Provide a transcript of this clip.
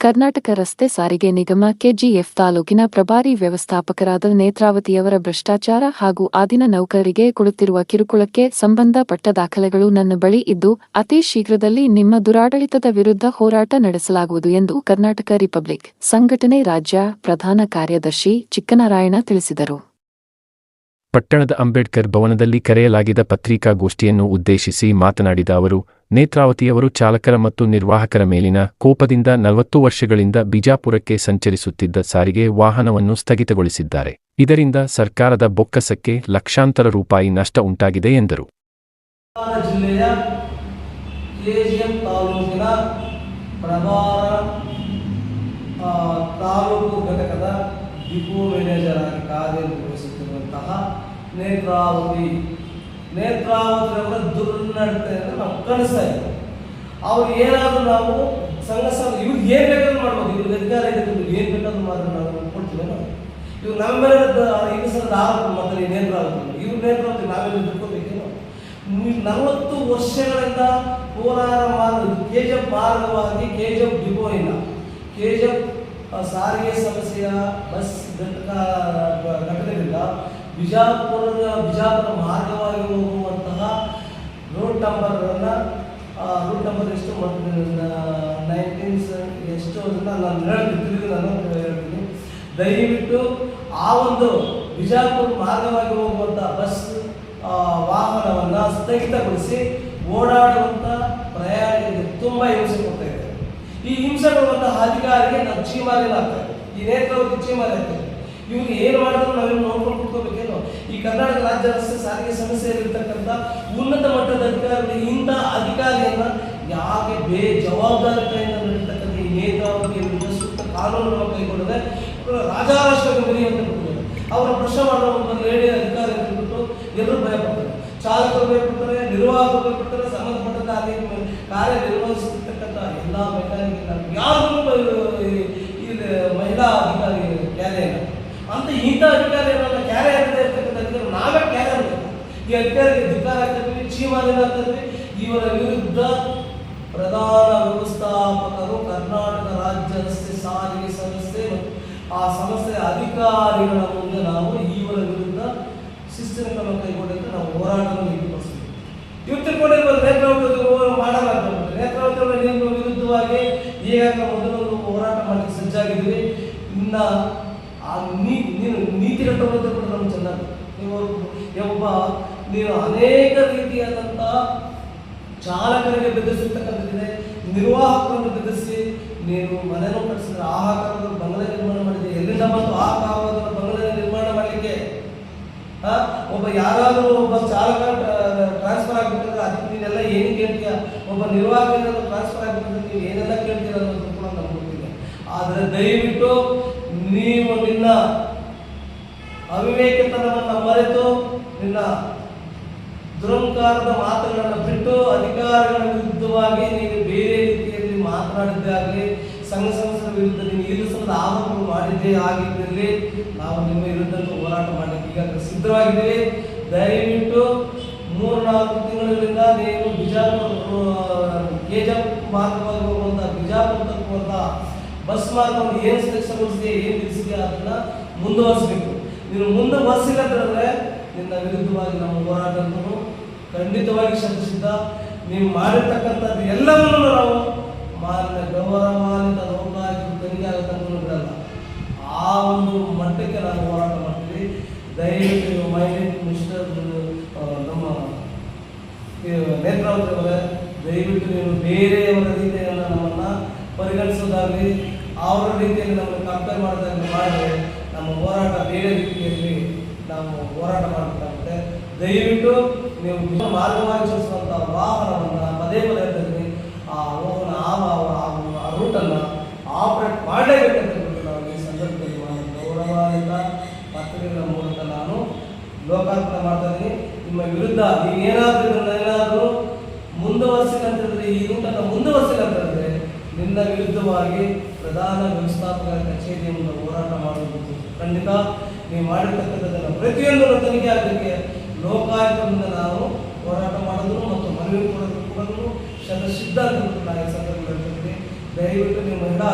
ಕರ್ನಾಟಕ ರಸ್ತೆ ಸಾರಿಗೆ ನಿಗಮ ಕೆಜಿಎಫ್ ತಾಲೂಕಿನ ಪ್ರಭಾರಿ ವ್ಯವಸ್ಥಾಪಕರಾದ ನೇತ್ರಾವತಿಯವರ ಭ್ರಷ್ಟಾಚಾರ ಹಾಗೂ ಆದಿನ ನೌಕರರಿಗೆ ಕೊಡುತ್ತಿರುವ ಕಿರುಕುಳಕ್ಕೆ ಸಂಬಂಧಪಟ್ಟ ದಾಖಲೆಗಳು ನನ್ನ ಬಳಿ ಇದ್ದು ಅತಿ ಶೀಘ್ರದಲ್ಲಿ ನಿಮ್ಮ ದುರಾಡಳಿತದ ವಿರುದ್ಧ ಹೋರಾಟ ನಡೆಸಲಾಗುವುದು ಎಂದು ಕರ್ನಾಟಕ ರಿಪಬ್ಲಿಕ್ ಸಂಘಟನೆ ರಾಜ್ಯ ಪ್ರಧಾನ ಕಾರ್ಯದರ್ಶಿ ಚಿಕ್ಕನಾರಾಯಣ ತಿಳಿಸಿದರು. ಪಟ್ಟಣದ ಅಂಬೇಡ್ಕರ್ ಭವನದಲ್ಲಿ ಕರೆಯಲಾಗಿದ್ದ ಪತ್ರಿಕಾಗೋಷ್ಠಿಯನ್ನು ಉದ್ದೇಶಿಸಿ ಮಾತನಾಡಿದ ಅವರು, ನೇತ್ರಾವತಿಯವರು ಚಾಲಕರ ಮತ್ತು ನಿರ್ವಾಹಕರ ಮೇಲಿನ ಕೋಪದಿಂದ 40 ವರ್ಷಗಳಿಂದ ಬಿಜಾಪುರಕ್ಕೆ ಸಂಚರಿಸುತ್ತಿದ್ದ ಸಾರಿಗೆ ವಾಹನವನ್ನು ಸ್ಥಗಿತಗೊಳಿಸಿದ್ದಾರೆ. ಇದರಿಂದ ಸರ್ಕಾರದ ಬೊಕ್ಕಸಕ್ಕೆ ಲಕ್ಷಾಂತರ ರೂಪಾಯಿ ನಷ್ಟ ಉಂಟಾಗಿದೆ ಎಂದರು. ಜಿಲ್ಲೆಯ ಕೆಜಿಎಫ್ ತಾಲೂಕಿನ ಪ್ರಭಾರ ತಾಲೂಕು ಘಟಕದ ಡಿಪೋ ಮ್ಯಾನೇಜರ್ ಆಗಿ ಕಾರ್ಯನಿರ್ವಹಿಸುತ್ತಿರುವಂತಹ ನೇತ್ರಾವತಿಯವರ ದುರ್ನಡತೆಯನ್ನು ನಾವು ಕಾಣಿಸ್ತಾ ಇದ್ದೇವೆ. ಅವ್ರು ಏನಾದರೂ ನಾವು ಸಂಘ ಇವ್ರು ಏನು ಬೇಕಾದ್ರೂ ಮಾಡ್ಬೋದು, ಇವ್ರ ಅಧಿಕಾರ ಏನು ಬೇಕಾದ್ರೂ ಮಾಡಿದ್ರೆ ನಾವು ಕೊಡ್ತೀವಿ. ಇವ್ರು ನಮ್ಮ ಮೇಲೆ ಇರಿಸದ ಆರೋಪ ಮಾತ್ರ ಈ ನೇತ್ರಾವತಿ ನಾವೆಲ್ಲ ತಿಳ್ಕೋಬೇಕೇನು. 40 ವರ್ಷಗಳಿಂದ ಹೋರಾಟ ಮಾಡೋದು ಕೆಜಿಎಫ್ ಮಾರ್ಗವಾಗಿ ಕೆಜಿಎಫ್ ಡಿಪೋ ಇಲ್ಲ, ಕೆಜಿಎಫ್ ಸಾರಿಗೆ ಸಮಸ್ಯೆಯ ಬಸ್ ಘಟಕದಿಂದ ಬಿಜಾಪುರ ಮಾರ್ಗವಾಗಿ ಹೋಗುವಂತಹ ರೂಟ್ ನಂಬರ್ ಎಷ್ಟು 19 ಎಷ್ಟು ಅದನ್ನು ನಾನು ಹೇಳ್ತೀನಿ. ದಯವಿಟ್ಟು ಆ ಒಂದು ಬಿಜಾಪುರ ಮಾರ್ಗವಾಗಿ ಹೋಗುವಂಥ ಬಸ್ ವಾಹನವನ್ನು ಸ್ಥಗಿತಗೊಳಿಸಿ ಓಡಾಡುವಂಥ ಪ್ರಯಾಣಿಕರಿಗೆ ತುಂಬ ಹಿಂಸೆ ಕೊಡ್ತಾ ಇದ್ದಾರೆ. ಈ ಹಿಂಸೆ ಕೊಡುವಂತಹ ಅಧಿಕಾರಿಗೆ ನಾವು ಚೀಮಾರಿ ಆಗ್ತೇವೆ, ಈ ನೇತೃತ್ವ ಚೀಮಾರಿ ಆಗ್ತೇವೆ. ಇವ್ರಿಗೆ ಏನು ಮಾಡಿದ್ರು ನಾವೇನು ನೋಡ್ಕೊಂಡು ಕೂತ್ಕೋಬೇಕೇನು. ಈ ಕರ್ನಾಟಕ ರಾಜ್ಯ ರಸ್ತೆ ಸಾರಿಗೆ ಸಮಸ್ಯೆಯಲ್ಲಿರ್ತಕ್ಕಂಥ ಉನ್ನತ ಮಟ್ಟದ ಅಧಿಕಾರಿಗಳು ಇಂಥ ಅಧಿಕಾರಿಯನ್ನ ಯಾಕೆ ಬೇಜವಾಬ್ದಾರಿಕೆಯಿಂದ ನಡೀತಕ್ಕಂಥ ಈ ನೇತಾವತಿಯ ವಿರುದ್ಧ ಸೂಕ್ತ ಕಾನೂನುಗಳನ್ನು ಕೈಗೊಳ್ಳದೆ ರಾಜಾರಾಷ್ಟ್ರಕ್ಕೆ ಮೆರೆಯುವಂತೆ ಕೊಟ್ಟಿದ್ದಾರೆ. ಅವರ ಪ್ರಶ್ನೆ ಮಾಡುವ ಒಂದು ಲೇಡಿ ಅಧಿಕಾರಿ ಬಿಟ್ಟು ಎಲ್ಲರೂ ಭಯಪಡ್ತಾರೆ, ಚಾಲಕರು ಭಯಪಡ್ತಾರೆ, ನಿರ್ವಾಹಕರು ಭಯಪಡ್ತಾರೆ, ಸಂಬಂಧಪಟ್ಟಂತ ಕಾರ್ಯನಿರ್ವಹಿಸುತ್ತಿರ್ತಕ್ಕಂಥ ಎಲ್ಲ ಮೆಕ್ಯಾನಿಕ್ ಯಾರಿಗೂ ಇಲ್ಲಿ ಮಹಿಳಾ ಅಧಿಕಾರಿ ಕ್ಯಾರೆ ಇಲ್ಲ ಅಂತ. ಇಂಥ ಅಧಿಕಾರಿಗಳನ್ನ ಕ್ಯಾರೆ ಆಗದೆ ಇರ್ತಕ್ಕಂಥ ಅಧಿಕಾರಿ ನಾವೇ ಕ್ಯಾರೆ ಆಗಬೇಕು. ಈ ಅಧಿಕಾರಿಗೆ ಧಿಕ್ಕಾರ ಆಗ್ತಿದ್ವಿ, ಚೀಮಾರಿನ ಆಗ್ತಿದ್ವಿ. ಇವರ ವಿರುದ್ಧ ಪ್ರಧಾನ ವ್ಯವಸ್ಥಾಪಕರು ಕರ್ನಾಟಕ ರಾಜ್ಯ ರಸ್ತೆ ಸಾರಿಗೆ ಸಂಸ್ಥೆ ಮತ್ತು ಆ ಸಂಸ್ಥೆಯ ಅಧಿಕಾರಿಗಳ ಮುಂದೆ ನಾವು ಇವರ ವಿರುದ್ಧ ಶಿಸ್ತಿನ ಕ್ರಮ ಕೈಗೊಂಡಂತೆ ನಾವು ಹೋರಾಟವನ್ನು ನಿಗದಿಪಡಿಸ್ತೀವಿ. ಇವ್ರು ತಿಳ್ಕೊಂಡಿರ್ಬೋದು ನೇತ್ರಾವತಿ ಮಾಡಲ್ಲ ಅಂತ. ನೇತ್ರಾವತಿ ನಿಮ್ಮ ವಿರುದ್ಧವಾಗಿ ಈಗಾಗಲೇ ಮೊದಲೊಂದು ಹೋರಾಟ ಮಾಡಲಿಕ್ಕೆ ಸಜ್ಜಾಗಿದ್ದೀವಿ. ಇನ್ನು ಆ ನೀನು ನೀತಿಗಟ್ಟವನ್ನು ತಿಳ್ಕೊಂಡು ನಮ್ಗೆ ಚೆನ್ನಾಗಿ ನೀನು ಅನೇಕ ರೀತಿಯಾದಂಥ ಚಾಲಕರಿಗೆ ಬೆದರಿಸಿರ್ತಕ್ಕಂಥದ್ದಿದೆ, ನಿರ್ವಾಹಕರನ್ನು ಬೆದರಿಸಿ ನೀನು ಮನೆಯನ್ನು ಕಟ್ಟಿಸಿದ್ರೆ ಆಹಾರದ ಬಂಗಲೆ ನಿರ್ಮಾಣ ಮಾಡಿದೆ. ಎಲ್ಲಿಂದ ಬಂದು ಆಹಾರದ ಬಂಗಲೆ ನಿರ್ಮಾಣ ಮಾಡಲಿಕ್ಕೆ ಒಬ್ಬ ಯಾರಾದರೂ ಒಬ್ಬ ಚಾಲಕ ಟ್ರಾನ್ಸ್ಫರ್ ಆಗಬೇಕಂದ್ರೆ ಅದಕ್ಕೆ ನೀನೆಲ್ಲ ಏನು ಕೇಳ್ತೀಯ, ಒಬ್ಬ ನಿರ್ವಾಹಕರಿಂದ ಟ್ರಾನ್ಸ್ಫರ್ ಆಗಬೇಕಂದ್ರೆ ನೀವು ಏನೆಲ್ಲ ಕೇಳ್ತೀರ ಅನ್ನೋದು ಕೂಡ ನಮ್ಗೆ ಗೊತ್ತಿದೆ. ಆದರೆ ದಯವಿಟ್ಟು ನೀವು ನಿನ್ನ ಅವಿವೇಕತನವನ್ನು ಮರೆತು ನಿನ್ನ ದುರಂಕಾರದ ಮಾತುಗಳನ್ನು ಬಿಟ್ಟು ಅಧಿಕಾರಿಗಳ ವಿರುದ್ಧವಾಗಿ ನೀನು ಬೇರೆ ರೀತಿಯಲ್ಲಿ ಮಾತನಾಡಿದ್ದಾಗಲಿ ಸಂಘ ಸಂಸ್ಥೆಗಳ ವಿರುದ್ಧ ನೀನು ಇರಿಸದ ಆರೋಪಗಳು ಮಾಡಿದ್ದೇ ಆಗಿದ್ದಲ್ಲಿ ನಾವು ನಿಮ್ಮ ವಿರುದ್ಧ ಹೋರಾಟ ಮಾಡಲಿಕ್ಕೆ ಈಗಾಗಲೇ ಸಿದ್ಧವಾಗಿದ್ದೀವಿ. ದಯವಿಟ್ಟು 3-4 ತಿಂಗಳಿಂದ ನೀವು ಬಿಜಾಪುರ ಕೆಜಿಎಫ್ ಮಾರ್ಗವಾಗಿ ಹೋಗುವಂಥ ಬಿಜಾಪುರ ತಲುಪುವಂಥ ಬಸ್ ಮಾರ್ಗವನ್ನು ಏನು ಸ್ಥಗಿತಗೊಳಿಸಿದೆ, ಏನು ನಿಲ್ಲಿಸಿದೆಯಾ ಅದನ್ನು ಮುಂದುವರಿಸಬೇಕು. ನೀನು ಮುಂದುವರಿಸಿಲ್ಲ ಅಂತಂದರೆ ನಿನ್ನ ವಿರುದ್ಧವಾಗಿ ನಮ್ಮ ಹೋರಾಟವನ್ನು ಖಂಡಿತವಾಗಿ ಶತಸಿದ್ಧ. ನೀವು ಮಾಡಿರ್ತಕ್ಕಂಥದ್ದು ಎಲ್ಲವನ್ನೂ ನಾವು ಗೌರವಾನ್ವಿತ ಲೋಕಾಯುಕ್ತ ತನಿಖೆ ಆಗತಕ್ಕೂ ಬಿಡಲ್ಲ. ಆ ಒಂದು ಮಟ್ಟಕ್ಕೆ ನಾವು ಹೋರಾಟ ಮಾಡ್ತೀವಿ. ದಯವಿಟ್ಟು ನೀವು ಮೈಂಡ್ ಮಿನಿಸ್ಟರ್ ನಮ್ಮ ನೇತ್ರಾವತಿ ಅವರೇ, ದಯವಿಟ್ಟು ನೀವು ಬೇರೆಯವರ ರೀತಿಯನ್ನು ನಮ್ಮನ್ನು ಪರಿಗಣಿಸೋದಾಗಲಿ ಅವರ ರೀತಿಯಲ್ಲಿ ನಮ್ಮನ್ನು ಕಂಪೇರ್ ಮಾಡೋದಾಗಲಿ ಮಾಡಿದ್ರೆ ನಮ್ಮ ಹೋರಾಟ ಬೇರೆ ರೀತಿಯಲ್ಲಿ ನಾವು ಹೋರಾಟ ಮಾಡಬೇಕಾಗುತ್ತೆ. ದಯವಿಟ್ಟು ನೀವು ಮಾರ್ಗವಾಗಿ ಚಲಿಸುವಂಥ ವಾಹನವನ್ನು ಪದೇ ಆ ರೂಟನ್ನು ಆಪರೇಟ್ ಮಾಡಲೇಬೇಕಂತ ನಾವು ಈ ಸಂದರ್ಭದಲ್ಲಿ ಗೌರವಾನ್ವಿತ ಪತ್ರಿಕೆಗಳ ಮೂಲಕ ನಾನು ಲೋಕಾರ್ಪಣೆ ಮಾಡ್ತಾ ಇದ್ದೀನಿ. ನಿಮ್ಮ ವಿರುದ್ಧ ನೀವೇನಾದರೂ ಇದನ್ನೇನಾದರೂ ಮುಂದುವರಿಸಿದಂತಂದರೆ, ಈ ರೂಟನ್ನು ಮುಂದುವರಿಸಿದಂತಂದರೆ ನಿನ್ನ ವಿರುದ್ಧವಾಗಿ ಪ್ರಧಾನ ವ್ಯವಸ್ಥಾಪಕರ ಕಚೇರಿಯ ಮುಂದೆ ಹೋರಾಟ ಮಾಡುವುದು ಖಂಡಿತ. ನೀವು ಮಾಡಿರ್ತಕ್ಕಂಥದ್ದನ್ನು ಪ್ರತಿಯೊಂದನ್ನು ತನಿಖೆ ಆಗಲಿಕ್ಕೆ ಲೋಕಾಯುಕ್ತದಿಂದ ನಾವು ಹೋರಾಟ ಮಾಡೋದು ಮತ್ತು ಮನವಿ ಕೊಡೋದು ಕೂಡ ಶತಸಿದ್ಧ ಅಂತ ನಾನು ಈ ಸಂದರ್ಭದಲ್ಲಿ ಹೇಳ್ತಿದ್ದೀನಿ. ದಯವಿಟ್ಟು ನಿಮ್ಮ ಮಹಿಳಾ